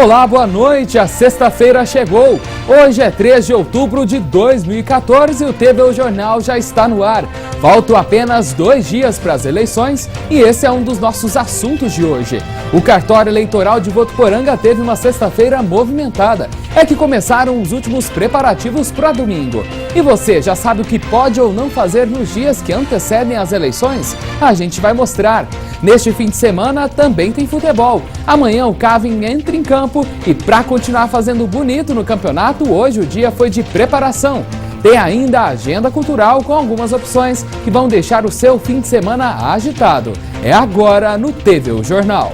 Olá, boa noite, a sexta-feira chegou. Hoje é 3 de outubro de 2014 e o TV Jornal já está no ar. Faltam apenas 2 dias para as eleições e esse é um dos nossos assuntos de hoje. O cartório eleitoral de Votuporanga teve uma sexta-feira movimentada. É que começaram os últimos preparativos para domingo. E você já sabe o que pode ou não fazer nos dias que antecedem as eleições? A gente vai mostrar. Neste fim de semana também tem futebol. Amanhã o Cavin entra em campo e para continuar fazendo bonito no campeonato, hoje o dia foi de preparação. Tem ainda a agenda cultural com algumas opções que vão deixar o seu fim de semana agitado. É agora no TV Jornal.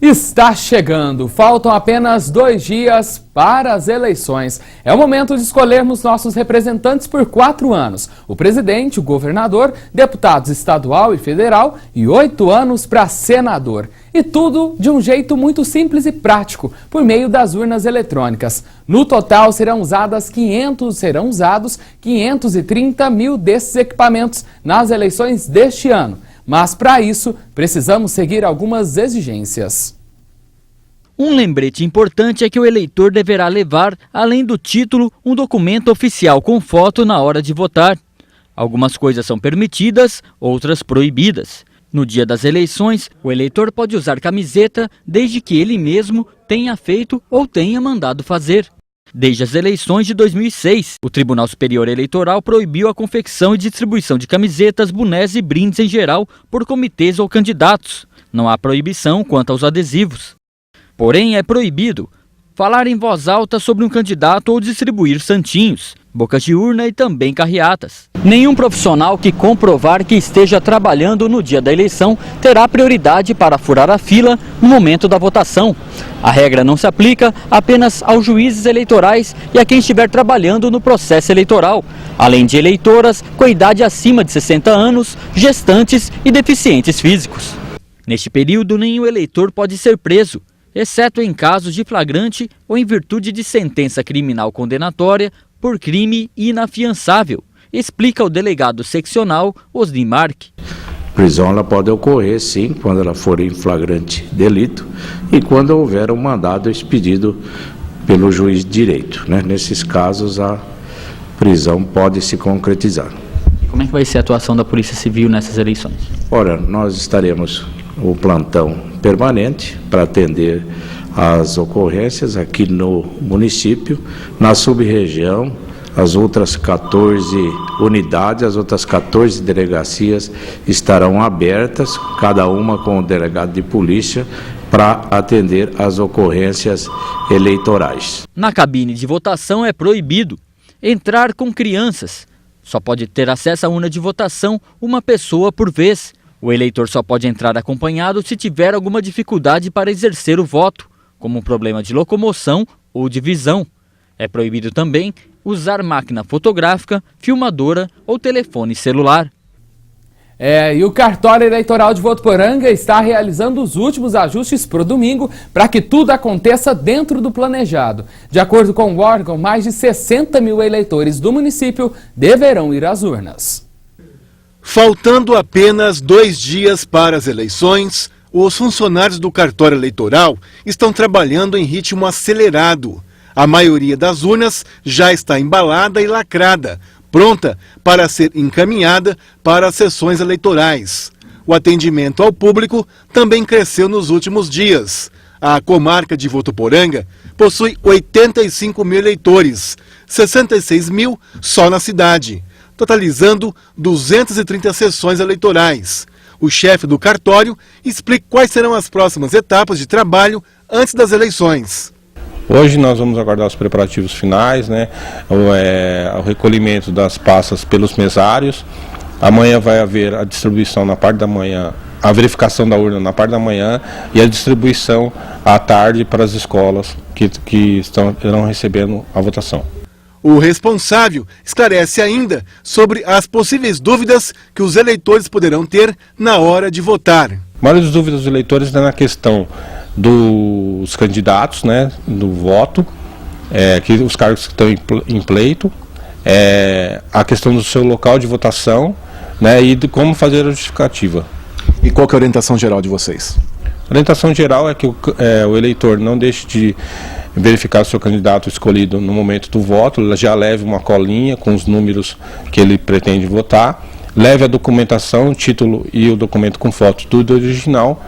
Está chegando, faltam apenas 2 dias para as eleições. É o momento de escolhermos nossos representantes por 4 anos. O presidente, o governador, deputados estadual e federal e 8 anos para senador. E tudo de um jeito muito simples e prático, por meio das urnas eletrônicas. No total serão usados 530 mil desses equipamentos nas eleições deste ano. Mas, para isso, precisamos seguir algumas exigências. Um lembrete importante é que o eleitor deverá levar, além do título, um documento oficial com foto na hora de votar. Algumas coisas são permitidas, outras proibidas. No dia das eleições, o eleitor pode usar camiseta desde que ele mesmo tenha feito ou tenha mandado fazer. Desde as eleições de 2006, o Tribunal Superior Eleitoral proibiu a confecção e distribuição de camisetas, bonés e brindes em geral por comitês ou candidatos. Não há proibição quanto aos adesivos. Porém, é proibido falar em voz alta sobre um candidato ou distribuir santinhos, bocas de urna e também carreatas. Nenhum profissional que comprovar que esteja trabalhando no dia da eleição terá prioridade para furar a fila no momento da votação. A regra não se aplica apenas aos juízes eleitorais e a quem estiver trabalhando no processo eleitoral, além de eleitoras com idade acima de 60 anos, gestantes e deficientes físicos. Neste período, nenhum eleitor pode ser preso, exceto em casos de flagrante ou em virtude de sentença criminal condenatória por crime inafiançável, explica o delegado seccional Osni Marque. Prisão ela pode ocorrer, sim, quando ela for em flagrante delito e quando houver um mandado expedido pelo juiz de direito, né? Nesses casos, a prisão pode se concretizar. Como é que vai ser a atuação da Polícia Civil nessas eleições? Ora, nós estaremos o plantão permanente para atender as ocorrências aqui no município, na sub-região, as outras 14 unidades, as outras 14 delegacias estarão abertas, cada uma com o delegado de polícia, para atender as ocorrências eleitorais. Na cabine de votação é proibido entrar com crianças. Só pode ter acesso à urna de votação uma pessoa por vez. O eleitor só pode entrar acompanhado se tiver alguma dificuldade para exercer o voto, como um problema de locomoção ou de visão. É proibido também usar máquina fotográfica, filmadora ou telefone celular. E o cartório eleitoral de Votuporanga está realizando os últimos ajustes para o domingo para que tudo aconteça dentro do planejado. De acordo com o órgão, mais de 60 mil eleitores do município deverão ir às urnas. Faltando apenas 2 dias para as eleições, os funcionários do cartório eleitoral estão trabalhando em ritmo acelerado. A maioria das urnas já está embalada e lacrada, pronta para ser encaminhada para as sessões eleitorais. O atendimento ao público também cresceu nos últimos dias. A comarca de Votuporanga possui 85 mil eleitores, 66 mil só na cidade, totalizando 230 sessões eleitorais. O chefe do cartório explica quais serão as próximas etapas de trabalho antes das eleições. Hoje nós vamos aguardar os preparativos finais, né? O recolhimento das pastas pelos mesários. Amanhã vai haver a distribuição na parte da manhã, a verificação da urna na parte da manhã e a distribuição à tarde para as escolas que irão recebendo a votação. O responsável esclarece ainda sobre as possíveis dúvidas que os eleitores poderão ter na hora de votar. A maioria das dúvidas dos eleitores é na questão dos candidatos, né, do voto, que os cargos que estão em pleito, a questão do seu local de votação, né, e de como fazer a justificativa. E qual que é a orientação geral de vocês? A orientação geral é que o eleitor não deixe de verificar o seu candidato escolhido no momento do voto, já leve uma colinha com os números que ele pretende votar, leve a documentação, o título e o documento com foto, tudo original,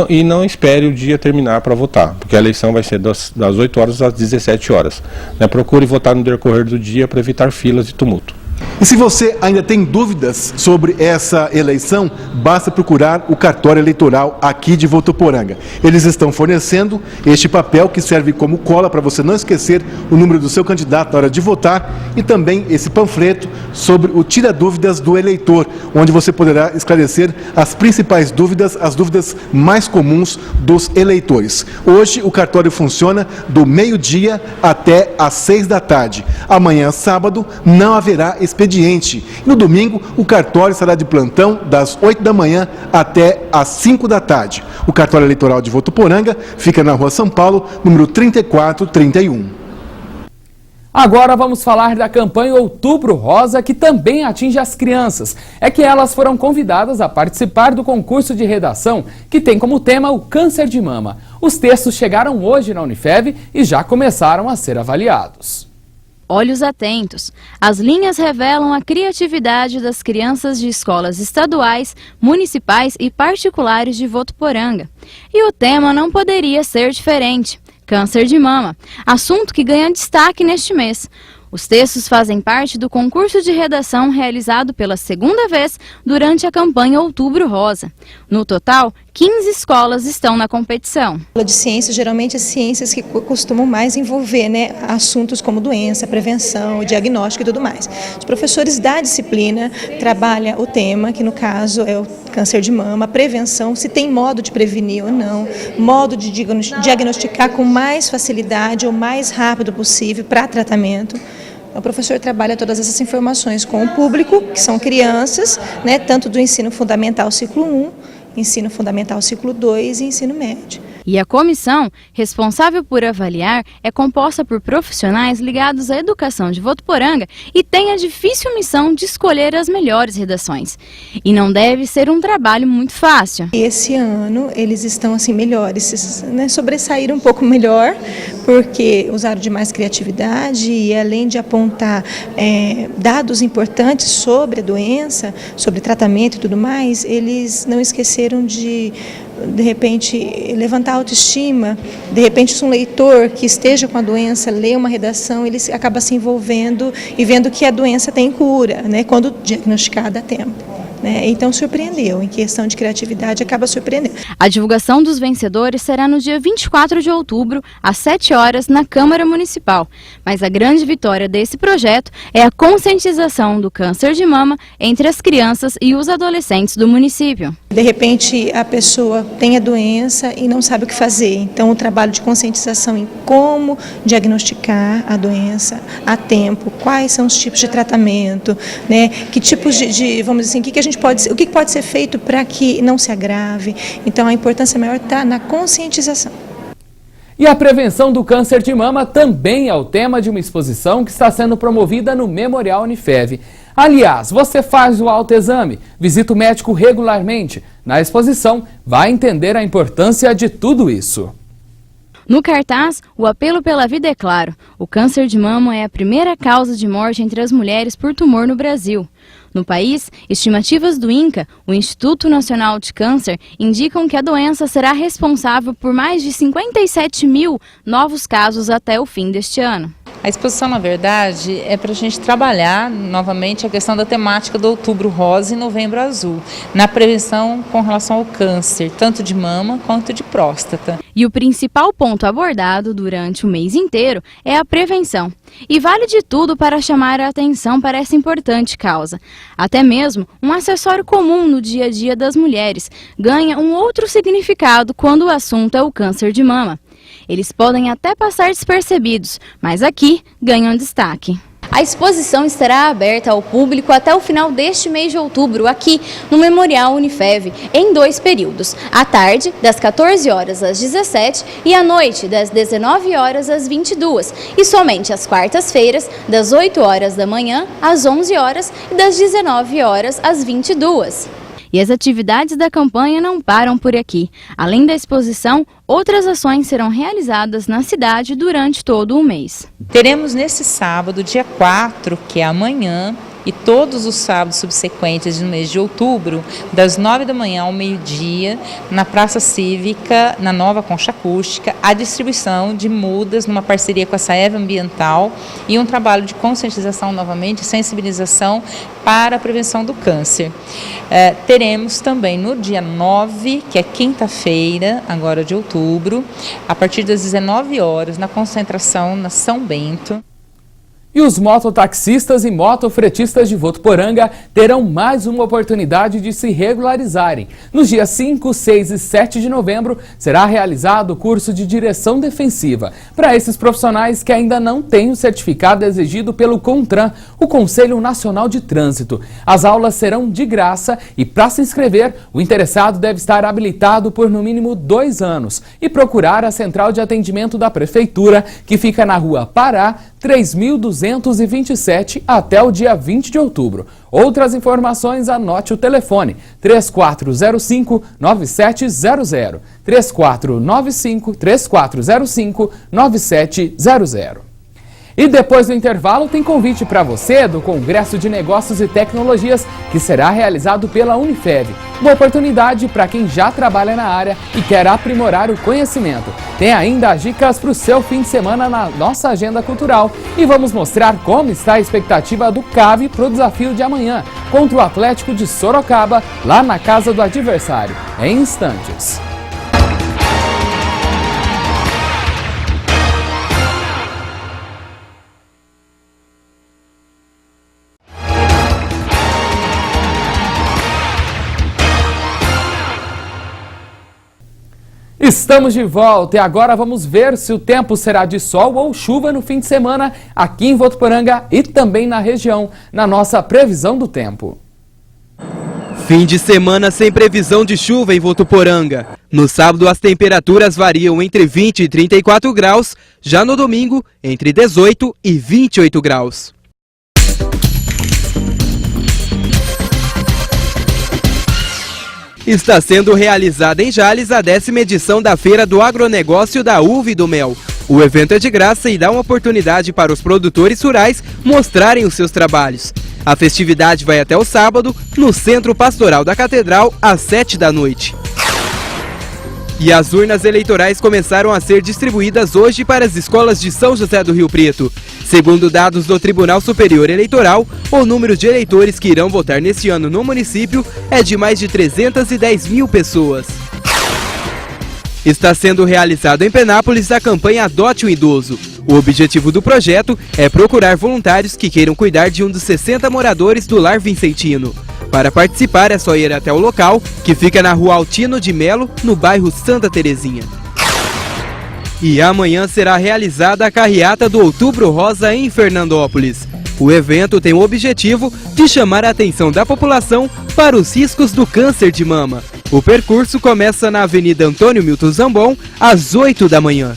e não espere o dia terminar para votar, porque a eleição vai ser das 8 horas às 17 horas. Né? Procure votar no decorrer do dia para evitar filas e tumulto. E se você ainda tem dúvidas sobre essa eleição, basta procurar o cartório eleitoral aqui de Votuporanga. Eles estão fornecendo este papel que serve como cola para você não esquecer o número do seu candidato na hora de votar e também esse panfleto sobre o Tira Dúvidas do Eleitor, onde você poderá esclarecer as principais dúvidas, as dúvidas mais comuns dos eleitores. Hoje o cartório funciona do meio-dia até às 6 da tarde. Amanhã, sábado, não haverá expediente. No domingo, o cartório estará de plantão das 8 da manhã até às 5 da tarde. O cartório eleitoral de Votuporanga fica na Rua São Paulo, número 3431. Agora vamos falar da campanha Outubro Rosa, que também atinge as crianças. É que elas foram convidadas a participar do concurso de redação, que tem como tema o câncer de mama. Os textos chegaram hoje na Unifev e já começaram a ser avaliados. Olhos atentos. As linhas revelam a criatividade das crianças de escolas estaduais, municipais e particulares de Votuporanga. E o tema não poderia ser diferente: câncer de mama, assunto que ganha destaque neste mês. Os textos fazem parte do concurso de redação realizado pela segunda vez durante a campanha Outubro Rosa. No total, 15 escolas estão na competição. De ciências, geralmente as ciências que costumam mais envolver, né, assuntos como doença, prevenção, diagnóstico e tudo mais. Os professores da disciplina trabalham o tema, que no caso é o câncer de mama, prevenção, se tem modo de prevenir ou não, modo de diagnosticar com mais facilidade ou mais rápido possível para tratamento. O professor trabalha todas essas informações com o público, que são crianças, né, tanto do ensino fundamental ciclo 1, ensino fundamental ciclo 2 e ensino médio. E a comissão, responsável por avaliar, é composta por profissionais ligados à educação de Votuporanga e tem a difícil missão de escolher as melhores redações. E não deve ser um trabalho muito fácil. Esse ano eles estão assim melhores, né, sobressaíram um pouco melhor, porque usaram de mais criatividade e além de apontar dados importantes sobre a doença, sobre tratamento e tudo mais, eles não esqueceram de repente, levantar a autoestima. De repente, se um leitor que esteja com a doença lê uma redação, ele acaba se envolvendo e vendo que a doença tem cura, né, quando diagnosticada a tempo. Então surpreendeu, em questão de criatividade acaba surpreendendo. A divulgação dos vencedores será no dia 24 de outubro, às 7 horas, na Câmara Municipal. Mas a grande vitória desse projeto é a conscientização do câncer de mama entre as crianças e os adolescentes do município. De repente a pessoa tem a doença e não sabe o que fazer, então o trabalho de conscientização em como diagnosticar a doença a tempo, quais são os tipos de tratamento, né? Que tipos de vamos dizer assim, o que pode ser feito para que não se agrave. Então a importância maior está na conscientização. E a prevenção do câncer de mama também é o tema de uma exposição que está sendo promovida no Memorial Unifev. Aliás, você faz o autoexame, visita o médico regularmente. Na exposição, vai entender a importância de tudo isso. No cartaz, o apelo pela vida é claro. O câncer de mama é a primeira causa de morte entre as mulheres por tumor no Brasil. No país, estimativas do INCA, o Instituto Nacional de Câncer, indicam que a doença será responsável por mais de 57 mil novos casos até o fim deste ano. A exposição, na verdade, é para a gente trabalhar novamente a questão da temática do Outubro Rosa e Novembro Azul, na prevenção com relação ao câncer, tanto de mama quanto de próstata. E o principal ponto abordado durante o mês inteiro é a prevenção. E vale de tudo para chamar a atenção para essa importante causa. Até mesmo um acessório comum no dia a dia das mulheres ganha um outro significado quando o assunto é o câncer de mama. Eles podem até passar despercebidos, mas aqui ganham destaque. A exposição estará aberta ao público até o final deste mês de outubro, aqui no Memorial Unifev, em 2 períodos. À tarde, das 14 horas às 17 e à noite, das 19 horas às 22. E somente às quartas-feiras, das 8 horas da manhã às 11 horas e das 19 horas às 22. E as atividades da campanha não param por aqui. Além da exposição, outras ações serão realizadas na cidade durante todo o mês. Teremos nesse sábado, dia 4, que é amanhã, e todos os sábados subsequentes no mês de outubro, das 9 da manhã ao meio-dia, na Praça Cívica, na Nova Concha Acústica, a distribuição de mudas numa parceria com a Saev Ambiental e um trabalho de conscientização novamente, sensibilização para a prevenção do câncer. Teremos também no dia 9, que é quinta-feira, agora de outubro, a partir das 19 horas, na concentração na São Bento. E os mototaxistas e motofretistas de Votuporanga terão mais uma oportunidade de se regularizarem. Nos dias 5, 6 e 7 de novembro será realizado o curso de direção defensiva para esses profissionais que ainda não têm o certificado exigido pelo CONTRAN, o Conselho Nacional de Trânsito. As aulas serão de graça e, para se inscrever, o interessado deve estar habilitado por no mínimo 2 anos e procurar a central de atendimento da Prefeitura, que fica na Rua Pará, 3.227 até o dia 20 de outubro. Outras informações, anote o telefone 3405-9700, 3405-9700. E depois do intervalo tem convite para você do Congresso de Negócios e Tecnologias, que será realizado pela Unifev. Uma oportunidade para quem já trabalha na área e quer aprimorar o conhecimento. Tem ainda as dicas para o seu fim de semana na nossa agenda cultural. E vamos mostrar como está a expectativa do CAV para o desafio de amanhã, contra o Atlético de Sorocaba, lá na casa do adversário. Em instantes. Estamos de volta e agora vamos ver se o tempo será de sol ou chuva no fim de semana aqui em Votuporanga e também na região, na nossa previsão do tempo. Fim de semana sem previsão de chuva em Votuporanga. No sábado as temperaturas variam entre 20 e 34 graus, já no domingo entre 18 e 28 graus. Está sendo realizada em Jales a 10ª edição da Feira do Agronegócio da Uva e do Mel. O evento é de graça e dá uma oportunidade para os produtores rurais mostrarem os seus trabalhos. A festividade vai até o sábado, no Centro Pastoral da Catedral, às 7 da noite. E as urnas eleitorais começaram a ser distribuídas hoje para as escolas de São José do Rio Preto. Segundo dados do Tribunal Superior Eleitoral, o número de eleitores que irão votar neste ano no município é de mais de 310 mil pessoas. Está sendo realizado em Penápolis a campanha Adote um Idoso. O objetivo do projeto é procurar voluntários que queiram cuidar de um dos 60 moradores do Lar Vincentino. Para participar é só ir até o local, que fica na Rua Altino de Melo, no bairro Santa Terezinha. E amanhã será realizada a carreata do Outubro Rosa em Fernandópolis. O evento tem o objetivo de chamar a atenção da população para os riscos do câncer de mama. O percurso começa na Avenida Antônio Milton Zambon, às 8 da manhã.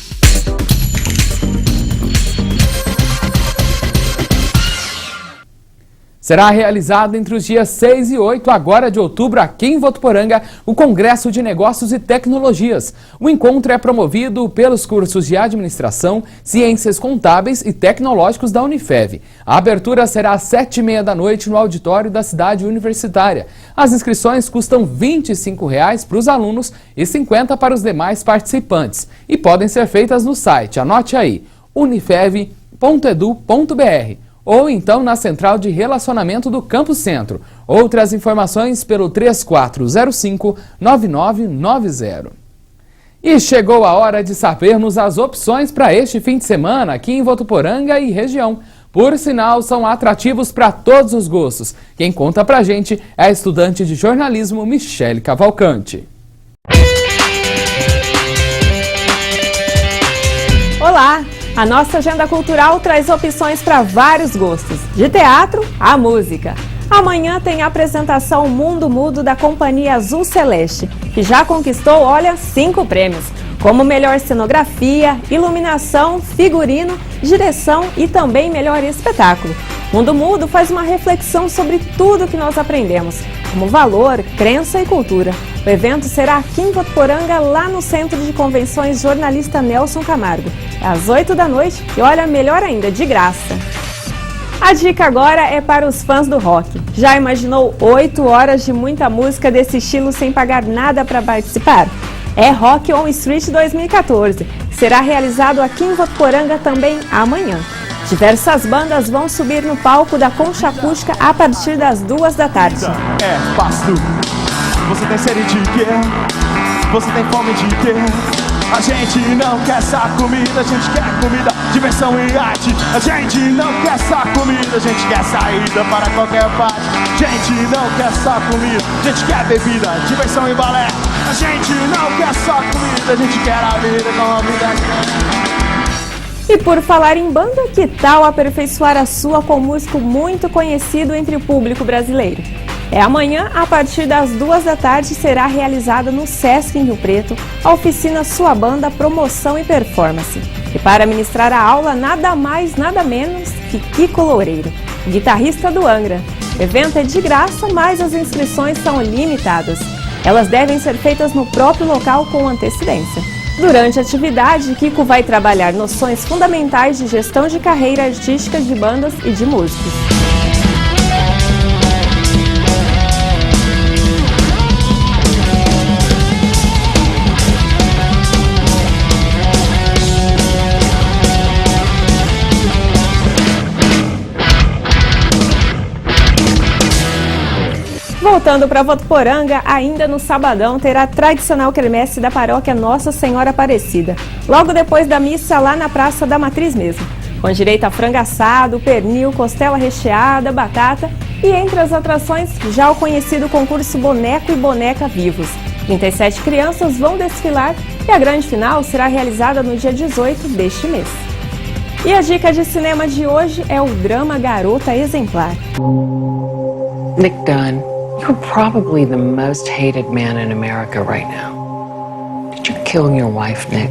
Será realizado entre os dias 6 e 8 agora de outubro aqui em Votuporanga o Congresso de Negócios e Tecnologias. O encontro é promovido pelos cursos de Administração, Ciências Contábeis e Tecnológicos da Unifev. A abertura será às 7h30 da noite no auditório da cidade universitária. As inscrições custam R$ 25 para os alunos e R$ 50 para os demais participantes. E podem ser feitas no site, anote aí, unifev.edu.br. ou então na Central de Relacionamento do Campo Centro. Outras informações pelo 3405-9990. E chegou a hora de sabermos as opções para este fim de semana aqui em Votuporanga e região. Por sinal, são atrativos para todos os gostos. Quem conta pra gente é a estudante de jornalismo Michele Cavalcante. Olá! A nossa agenda cultural traz opções para vários gostos, de teatro à música. Amanhã tem a apresentação Mundo Mudo da Companhia Azul Celeste, que já conquistou, 5 prêmios, como melhor cenografia, iluminação, figurino, direção e também melhor espetáculo. Mundo Mudo faz uma reflexão sobre tudo que nós aprendemos, como valor, crença e cultura. O evento será aqui em Votuporanga, lá no Centro de Convenções Jornalista Nelson Camargo. É às 8 da noite e olha, melhor ainda, de graça. A dica agora é para os fãs do rock. Já imaginou 8 horas de muita música desse estilo sem pagar nada para participar? É Rock on Street 2014. Será realizado aqui em Votuporanga também amanhã. Diversas bandas vão subir no palco da Concha Acústica a partir das 2 da tarde. É fácil. Você tem sede de quê? Você tem fome de quê? A gente não quer essa comida, a gente quer comida, diversão e arte. A gente não quer essa comida, a gente quer saída para qualquer parte. A gente não quer essa comida, a gente quer bebida, diversão e balé. A gente não quer só comida, a gente quer a vida com a vida. E por falar em banda, que tal aperfeiçoar a sua com um músico muito conhecido entre o público brasileiro? Amanhã, a partir das 2 da tarde, será realizada no Sesc em Rio Preto a oficina Sua Banda Promoção e Performance. E para ministrar a aula, nada mais, nada menos que Kiko Loureiro, guitarrista do Angra. O evento é de graça, mas as inscrições são limitadas. Elas devem ser feitas no próprio local com antecedência. Durante a atividade, Kiko vai trabalhar noções fundamentais de gestão de carreira artística de bandas e de músicos. Voltando para Votuporanga, ainda no sabadão terá a tradicional quermesse da paróquia Nossa Senhora Aparecida, logo depois da missa lá na Praça da Matriz mesmo, com direito a frango assado, pernil, costela recheada, batata e entre as atrações já o conhecido concurso Boneco e Boneca Vivos. 37 crianças vão desfilar e a grande final será realizada no dia 18 deste mês. E a dica de cinema de hoje é o drama Garota Exemplar. Nick Dunn. You're probably the most hated man in America right now. Did you kill your wife, Nick?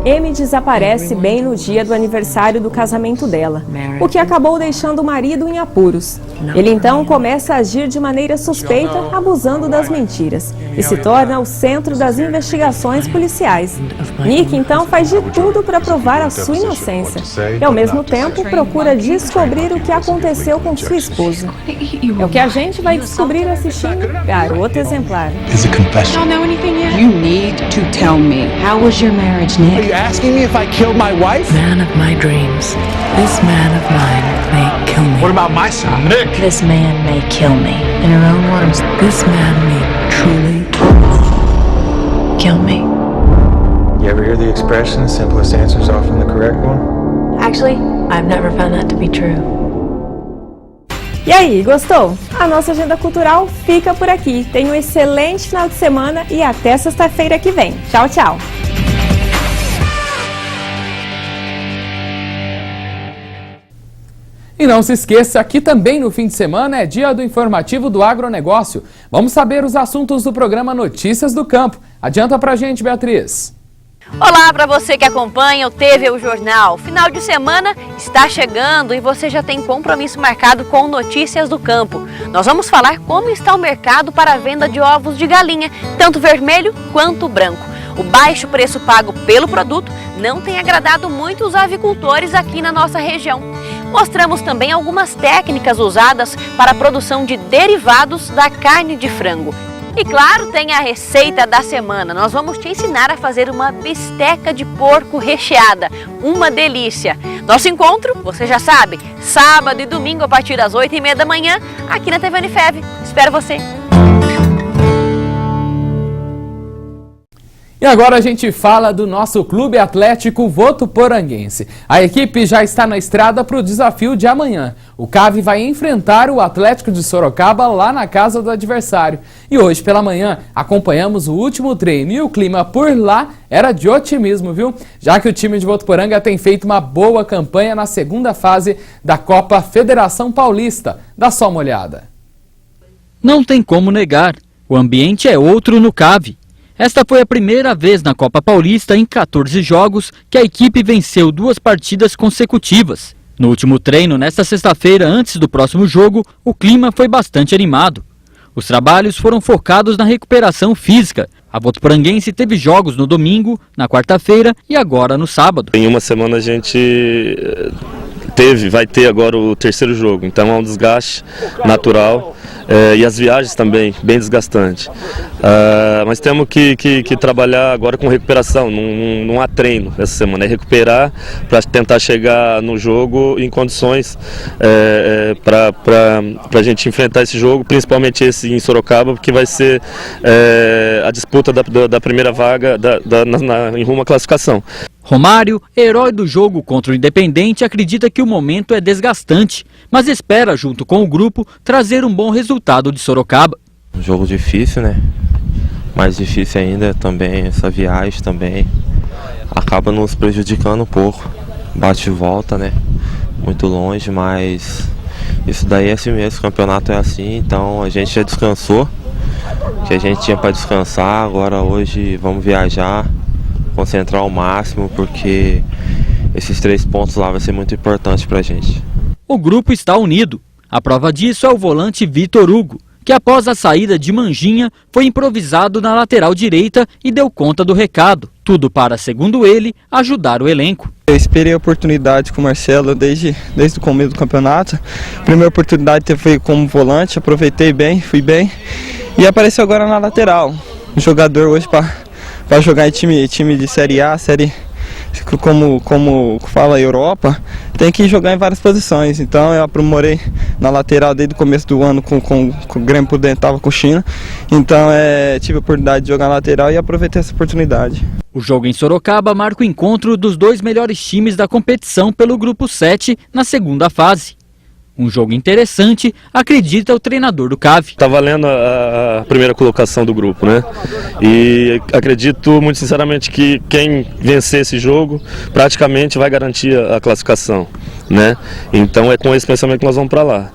Amy desaparece bem no dia do aniversário do casamento dela, o que acabou deixando o marido em apuros. Ele então começa a agir de maneira suspeita, abusando das mentiras, e se torna o centro das investigações policiais. Nick então faz de tudo para provar a sua inocência e, ao mesmo tempo, procura descobrir o que aconteceu com sua esposa. É o que a gente vai descobrir assistindo Garota Exemplar. You need to tell me. How was your marriage, Nick? Asking me if I killed my wife? Man of my dreams. This man of mine may kill me. What about my son, Nick? This man may kill me. In her own words, this man may truly kill me. You ever hear the expression, the simplest answer is often the correct one? Actually, I've never found that to be true. E aí, gostou? A nossa agenda cultural fica por aqui. Tenha um excelente final de semana e até sexta-feira que vem. Tchau, tchau! E não se esqueça que também no fim de semana é dia do informativo do agronegócio. Vamos saber os assuntos do programa Notícias do Campo. Adianta pra gente, Beatriz. Olá para você que acompanha o TV O Jornal. Final de semana está chegando e você já tem compromisso marcado com Notícias do Campo. Nós vamos falar como está o mercado para a venda de ovos de galinha, tanto vermelho quanto branco. O baixo preço pago pelo produto não tem agradado muito os avicultores aqui na nossa região. Mostramos também algumas técnicas usadas para a produção de derivados da carne de frango. E claro, tem a receita da semana. Nós vamos te ensinar a fazer uma bisteca de porco recheada. Uma delícia! Nosso encontro, você já sabe, sábado e domingo a partir das 8h30 da manhã, aqui na TV Unifev. Espero você! E agora a gente fala do nosso Clube Atlético Votuporanguense. A equipe já está na estrada para o desafio de amanhã. O CAV vai enfrentar o Atlético de Sorocaba lá na casa do adversário. E hoje pela manhã acompanhamos o último treino e o clima por lá era de otimismo, viu? Já que o time de Votuporanga tem feito uma boa campanha na segunda fase da Copa Federação Paulista. Dá só uma olhada. Não tem como negar, o ambiente é outro no CAV. Esta foi a primeira vez na Copa Paulista em 14 jogos que a equipe venceu 2 partidas consecutivas. No último treino, nesta sexta-feira, antes do próximo jogo, o clima foi bastante animado. Os trabalhos foram focados na recuperação física. A Votuporanguense teve jogos no domingo, na quarta-feira e agora no sábado. Em uma semana a gente vai ter agora o terceiro jogo, então é um desgaste natural. E as viagens também, bem desgastantes. Mas temos que trabalhar agora com recuperação, não há treino essa semana, é recuperar para tentar chegar no jogo em condições para a gente enfrentar esse jogo, principalmente esse em Sorocaba, porque vai ser a disputa da primeira vaga em rumo à classificação. Romário, herói do jogo contra o Independente, acredita que o momento é desgastante, mas espera, junto com o grupo, trazer um bom resultado de Sorocaba. Um jogo difícil, né? Mais difícil ainda também, essa viagem também acaba nos prejudicando um pouco. Bate e volta, né? Muito longe, mas isso daí é assim mesmo, o campeonato é assim, então a gente já descansou, que a gente tinha para descansar, agora hoje vamos viajar, concentrar ao máximo, porque esses 3 pontos lá vai ser muito importante pra gente. O grupo está unido. A prova disso é o volante Vitor Hugo, que após a saída de Manjinha, foi improvisado na lateral direita e deu conta do recado. Tudo para, segundo ele, ajudar o elenco. Eu esperei a oportunidade com o Marcelo desde o começo do campeonato. A primeira oportunidade foi como volante, aproveitei bem, fui bem. E apareceu agora na lateral. Um jogador hoje para jogar em time de Série A, como fala Europa, tem que jogar em várias posições. Então eu aprimorei na lateral desde o começo do ano com o Grêmio por dentro, estava com China. Então tive a oportunidade de jogar na lateral e aproveitei essa oportunidade. O jogo em Sorocaba marca o encontro dos 2 melhores times da competição pelo Grupo 7 na segunda fase. Um jogo interessante, acredita o treinador do CAV. Está valendo a primeira colocação do grupo, né? E acredito muito sinceramente que quem vencer esse jogo praticamente vai garantir a classificação, né? Então é com esse pensamento que nós vamos para lá.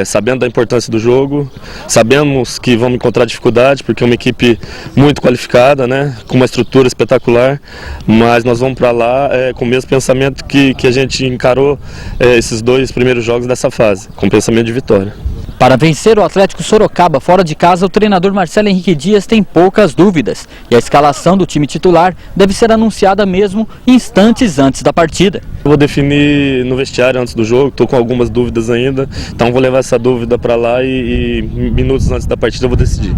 Sabendo da importância do jogo, sabemos que vamos encontrar dificuldade, porque é uma equipe muito qualificada, né? Com uma estrutura espetacular, mas nós vamos para lá com o mesmo pensamento que a gente encarou esses 2 primeiros jogos dessa fase, com pensamento de vitória. Para vencer o Atlético Sorocaba fora de casa, o treinador Marcelo Henrique Dias tem poucas dúvidas e a escalação do time titular deve ser anunciada mesmo instantes antes da partida. Eu vou definir no vestiário antes do jogo, estou com algumas dúvidas ainda, então vou levar essa dúvida para lá e minutos antes da partida eu vou decidir.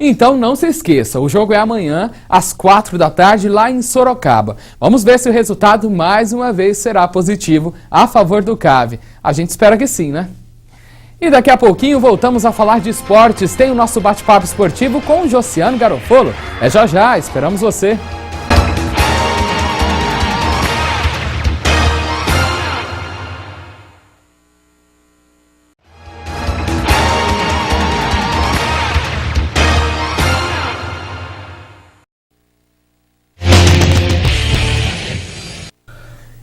Então não se esqueça, o jogo é amanhã às 4 da tarde lá em Sorocaba. Vamos ver se o resultado mais uma vez será positivo a favor do CAV. A gente espera que sim, né? E daqui a pouquinho voltamos a falar de esportes. Tem o nosso bate-papo esportivo com o Josiano Garofolo. É já, esperamos você.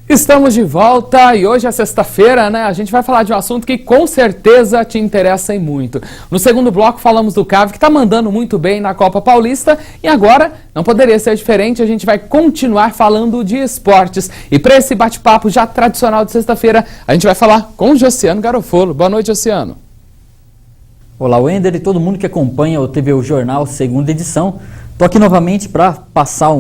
Estamos de volta e hoje é sexta-feira, né? A gente vai falar de um assunto que com certeza te interessa e muito. No segundo bloco falamos do CAV, que está mandando muito bem na Copa Paulista, e agora não poderia ser diferente, a gente vai continuar falando de esportes. E para esse bate-papo já tradicional de sexta-feira, a gente vai falar com o Josiano Garofolo. Boa noite, Josiano. Olá, Wender e todo mundo que acompanha o TV O Jornal, segunda edição. Estou aqui novamente para passar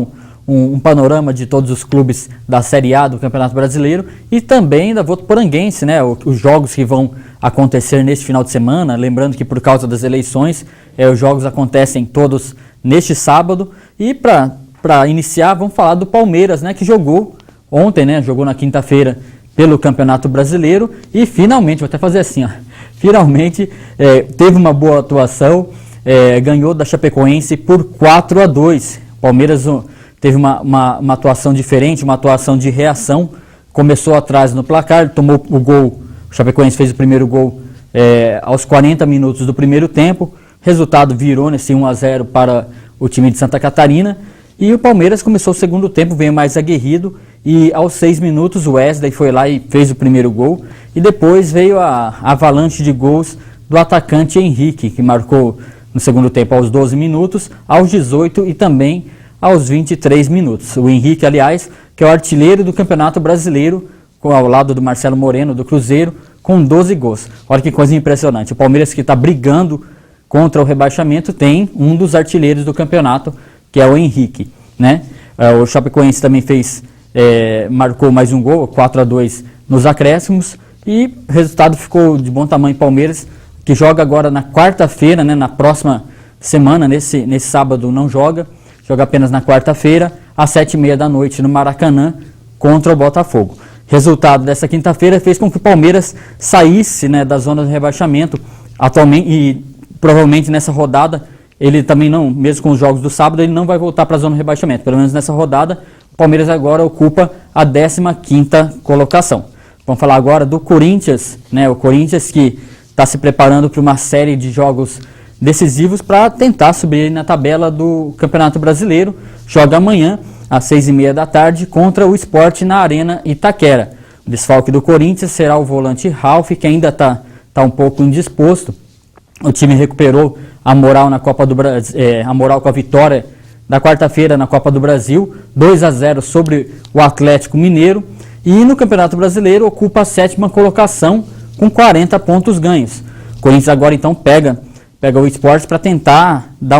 um panorama de todos os clubes da Série A do Campeonato Brasileiro e também da Votuporanguense, né? Os jogos que vão acontecer neste final de semana, lembrando que por causa das eleições, os jogos acontecem todos neste sábado. E para iniciar, vamos falar do Palmeiras, né? Que jogou ontem, né? Jogou na quinta-feira pelo Campeonato Brasileiro e finalmente, vou até fazer assim, ó, finalmente teve uma boa atuação. ganhou da Chapecoense por 4-2. O Palmeiras teve uma atuação diferente, uma atuação de reação. Começou atrás no placar, tomou o gol. O Chapecoense fez o primeiro gol aos 40 minutos do primeiro tempo. Resultado virou nesse 1-0 para o time de Santa Catarina. E o Palmeiras começou o segundo tempo, veio mais aguerrido. E aos 6 minutos o Wesley foi lá e fez o primeiro gol. E depois veio a avalanche de gols do atacante Henrique, que marcou no segundo tempo aos 12 minutos, aos 18 e também aos 23 minutos. O Henrique, aliás, que é o artilheiro do Campeonato Brasileiro, ao lado do Marcelo Moreno, do Cruzeiro, com 12 gols. Olha que coisa impressionante. O Palmeiras, que está brigando contra o rebaixamento, tem um dos artilheiros do campeonato, que é o Henrique, né? O Chapecoense também marcou mais um gol, 4-2 nos acréscimos, e o resultado ficou de bom tamanho. Palmeiras, que joga agora na quarta-feira, né, na próxima semana, nesse sábado não joga apenas na quarta-feira, às 7h30 da noite no Maracanã, contra o Botafogo. Resultado dessa quinta-feira fez com que o Palmeiras saísse, né, da zona de rebaixamento atualmente, e provavelmente nessa rodada ele também não, mesmo com os jogos do sábado, ele não vai voltar para a zona de rebaixamento. Pelo menos nessa rodada, o Palmeiras agora ocupa a 15ª colocação. Vamos falar agora do Corinthians, né? O Corinthians que está se preparando para uma série de jogos decisivos para tentar subir na tabela do Campeonato Brasileiro. Joga amanhã, às 6h30 da tarde, contra o Sport na Arena Itaquera. O desfalque do Corinthians será o volante Ralf, que ainda está um pouco indisposto. O time recuperou a moral na Copa do Brasil, a moral com a vitória da quarta-feira na Copa do Brasil, 2-0 sobre o Atlético Mineiro, e no Campeonato Brasileiro ocupa a 7ª colocação com 40 pontos ganhos. O Corinthians agora então pega o Sport para tentar dar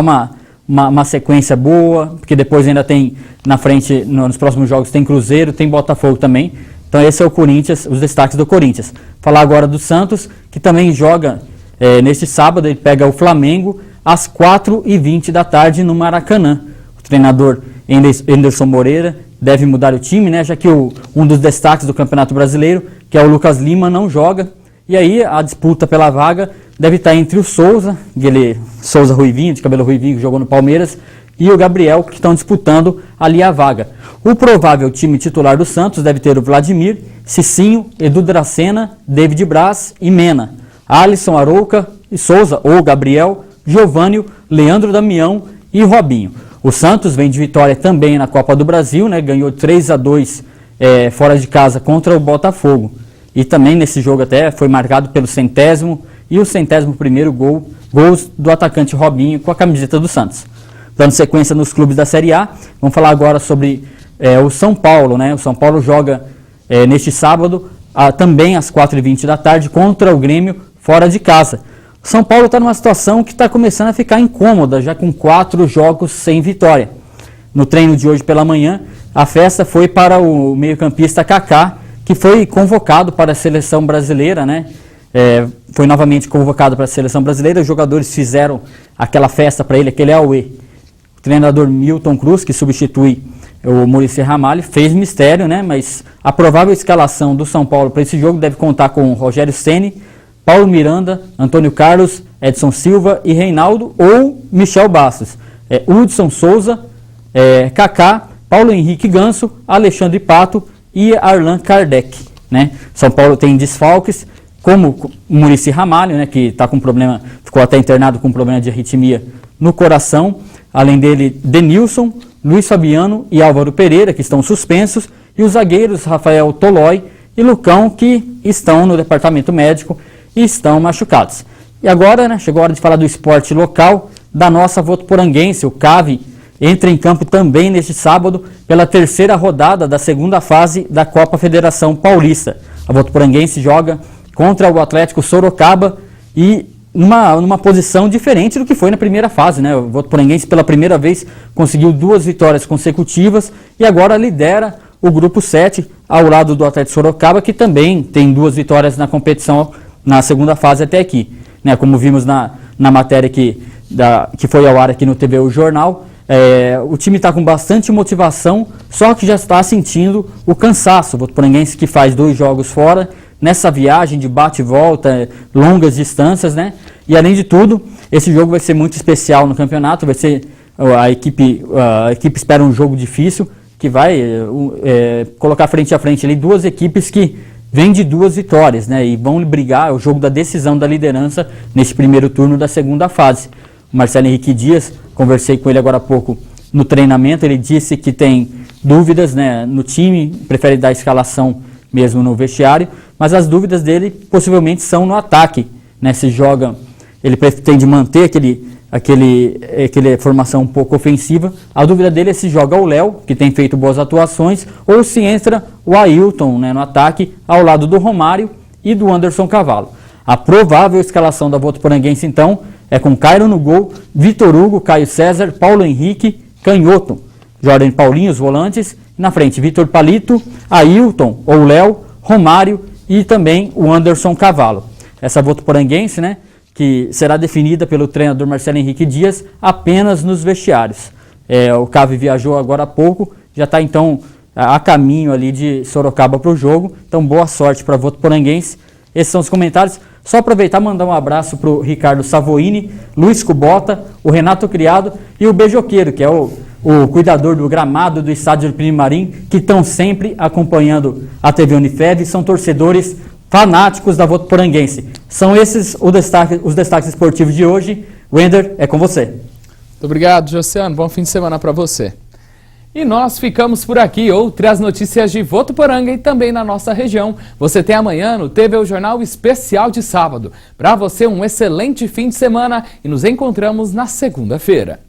uma sequência boa, porque depois ainda tem na frente, nos próximos jogos, tem Cruzeiro, tem Botafogo também. Então esse é o Corinthians, os destaques do Corinthians. Falar agora do Santos, que também joga neste sábado, ele pega o Flamengo às 4h20 da tarde no Maracanã. O treinador Anderson Moreira deve mudar o time, né, já que um dos destaques do Campeonato Brasileiro, que é o Lucas Lima, não joga. E aí a disputa pela vaga deve estar entre o Souza, Souza Ruivinho, de cabelo ruivinho, que jogou no Palmeiras, e o Gabriel, que estão disputando ali a vaga. O provável time titular do Santos deve ter o Vladimir, Cicinho, Edu Dracena, David Braz e Mena, Alisson, Arouca e Souza ou Gabriel, Giovânio, Leandro Damião e Robinho. O Santos vem de vitória também na Copa do Brasil, né? Ganhou 3-2 fora de casa contra o Botafogo. E também nesse jogo até foi marcado pelo 100º e o 101º gols do atacante Robinho com a camiseta do Santos. Dando sequência nos clubes da Série A, vamos falar agora sobre o São Paulo, né? O São Paulo joga neste sábado também às 4h20 da tarde contra o Grêmio fora de casa. O São Paulo está numa situação que está começando a ficar incômoda, já com 4 jogos sem vitória. No treino de hoje pela manhã, a festa foi para o meio-campista Kaká, que foi convocado para a seleção brasileira, né? Foi novamente convocado para a seleção brasileira. Os jogadores fizeram aquela festa para ele, aquele auê. O treinador Milton Cruz, que substitui o Muricy Ramalho, fez mistério, né? Mas a provável escalação do São Paulo para esse jogo deve contar com Rogério Ceni, Paulo Miranda, Antônio Carlos, Edson Silva e Reinaldo ou Michel Bastos. Hudson Souza, Kaká, Paulo Henrique Ganso, Alexandre Pato e Arlan Kardec, né? São Paulo tem desfalques, como o Muricy Ramalho, né, que está com problema, ficou até internado com problema de arritmia no coração. Além dele, Denilson, Luiz Fabiano e Álvaro Pereira, que estão suspensos, e os zagueiros Rafael Tolói e Lucão, que estão no departamento médico e estão machucados. E agora, né, chegou a hora de falar do esporte local, da nossa votuporanguense. O CAV entra em campo também neste sábado pela 3ª rodada da 2ª fase da Copa Federação Paulista. A votuporanguense joga contra o Atlético Sorocaba e numa posição diferente do que foi na primeira fase, né? O votuporanguense pela primeira vez conseguiu 2 vitórias consecutivas e agora lidera o grupo 7 ao lado do Atlético Sorocaba, que também tem 2 vitórias na competição na 2ª fase até aqui, né? Como vimos na matéria que foi ao ar aqui no TV O Jornal, o time está com bastante motivação, só que já está sentindo o cansaço. O votuporanguense, que faz 2 jogos fora, nessa viagem de bate e volta, longas distâncias, né? E além de tudo, esse jogo vai ser muito especial no campeonato, vai ser a equipe espera um jogo difícil, que vai colocar frente a frente ali duas equipes que vêm de 2 vitórias, né? E vão brigar o jogo da decisão da liderança nesse primeiro turno da segunda fase. O Marcelo Henrique Dias, conversei com ele agora há pouco no treinamento, ele disse que tem dúvidas, né, no time, prefere dar a escalação mesmo no vestiário, mas as dúvidas dele possivelmente são no ataque, né? Se joga, ele pretende manter aquela formação um pouco ofensiva. A dúvida dele é se joga o Léo, que tem feito boas atuações, ou se entra o Ailton, né, no ataque, ao lado do Romário e do Anderson Cavalo. A provável escalação da Votuporanguense, então, é com Cairo no gol, Vitor Hugo, Caio César, Paulo Henrique, Canhoto, Jordan Paulinho, os volantes, na frente Vitor Palito, Ailton ou Léo, Romário e também o Anderson Cavalo. Essa Votuporanguense, né, que será definida pelo treinador Marcelo Henrique Dias apenas nos vestiários. O Cave viajou agora há pouco, já está então a caminho ali de Sorocaba para o jogo, então boa sorte para a Votuporanguense. Esses são os comentários. Só aproveitar e mandar um abraço para o Ricardo Savoini, Luiz Cubota, o Renato Criado e o Beijoqueiro, que é o cuidador do gramado do estádio de Pinimarim, que estão sempre acompanhando a TV Unifev, são torcedores fanáticos da Votuporanguense. São esses os destaques esportivos de hoje. Wender, é com você. Muito obrigado, Josiano. Bom fim de semana para você. E nós ficamos por aqui. Outras notícias de Votuporanga e também na nossa região você tem amanhã no TV o Jornal Especial de sábado. Para você, um excelente fim de semana e nos encontramos na segunda-feira.